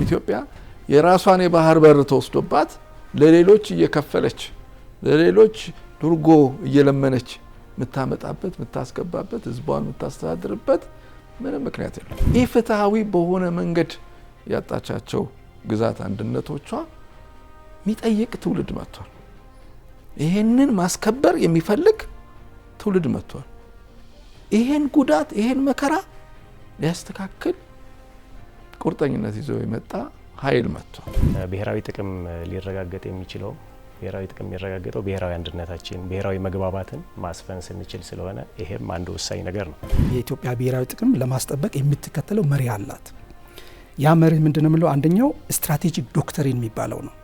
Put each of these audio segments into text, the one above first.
ኢትዮጵያ የራሷን የባህር በር ተወስዶባት ለሌሎች እየከፈለች ለሌሎች ዱርጎ እየለመነች ምታመጣበት ምታስገባበት ህዝቧን ምታስተዳድርበት ምንም ምክንያት የለም። ኢፍትሃዊ በሆነ መንገድ ያጣቻቸው ግዛት አንድነቶቿ የሚጠይቅ ትውልድ መጥቷል። ይሄንን ማስከበር የሚፈልግ ትውልድ መጥቷል። ይሄን ጉዳት ይሄን መከራ ሊያስተካክል ቁርጠኝነት ይዞ የመጣ ኃይል መጥቷል። ብሔራዊ ጥቅም ሊረጋገጥ የሚችለው ብሔራዊ ጥቅም የሚረጋገጠው ብሔራዊ አንድነታችን ብሔራዊ መግባባትን ማስፈን ስንችል ስለሆነ ይሄም አንዱ ወሳኝ ነገር ነው። የኢትዮጵያ ብሔራዊ ጥቅም ለማስጠበቅ የምትከተለው መሪ አላት። ያ መሪ ምንድነው የሚለው አንደኛው ስትራቴጂክ ዶክትሪን የሚባለው ነው።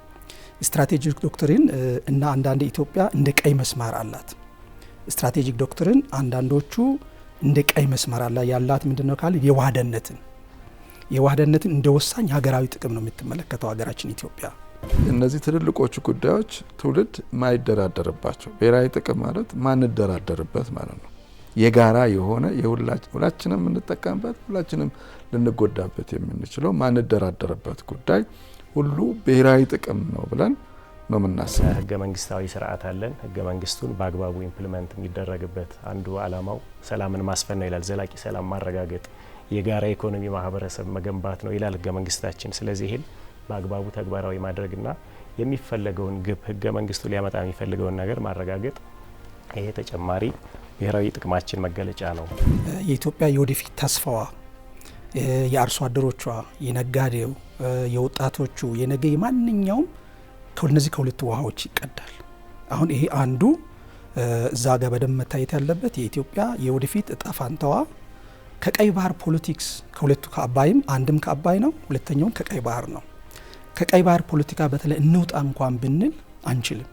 ስትራቴጂክ ዶክትሪን እና አንዳንድ ኢትዮጵያ እንደ ቀይ መስመር አላት። ስትራቴጂክ ዶክትሪን አንዳንዶቹ እንደ ቀይ መስመር ያላት ምንድነው ካለ የዋህደነትን እንደ ወሳኝ ሀገራዊ ጥቅም ነው የምትመለከተው ሀገራችን ኢትዮጵያ። እነዚህ ትልልቆቹ ጉዳዮች ትውልድ ማይደራደርባቸው ብሔራዊ ጥቅም ማለት ማንደራደርበት ማለት ነው። የጋራ የሆነ ሁላችንም እንጠቀምበት ሁላችንም ልንጎዳበት የምንችለው ማንደራደርበት ጉዳይ ሁሉ ብሔራዊ ጥቅም ነው ብለን ነው የምናስበው። ህገ መንግስታዊ ስርዓት አለን። ህገ መንግስቱን በአግባቡ ኢምፕሊመንት የሚደረግበት አንዱ አላማው ሰላምን ማስፈን ነው ይላል። ዘላቂ ሰላም ማረጋገጥ፣ የጋራ ኢኮኖሚ ማህበረሰብ መገንባት ነው ይላል ህገ መንግስታችን። ስለዚህ ይሄን በአግባቡ ተግባራዊ ማድረግና የሚፈለገውን ግብ ህገ መንግስቱ ሊያመጣ የሚፈልገውን ነገር ማረጋገጥ ይሄ ተጨማሪ ብሔራዊ ጥቅማችን መገለጫ ነው። የኢትዮጵያ የወደፊት ተስፋዋ የአርሶ አደሮቿ፣ የነጋዴው፣ የወጣቶቹ የነገ ማንኛውም ከነዚህ ከሁለት ውሃዎች ይቀዳል። አሁን ይሄ አንዱ እዛ ጋር በደንብ መታየት ያለበት የኢትዮጵያ የወደፊት እጣ ፋንታዋ ከቀይ ባህር ፖለቲክስ ከሁለቱ ከአባይም አንድም ከአባይ ነው፣ ሁለተኛውም ከቀይ ባህር ነው። ከቀይ ባህር ፖለቲካ በተለይ እንውጣ እንኳን ብንል አንችልም።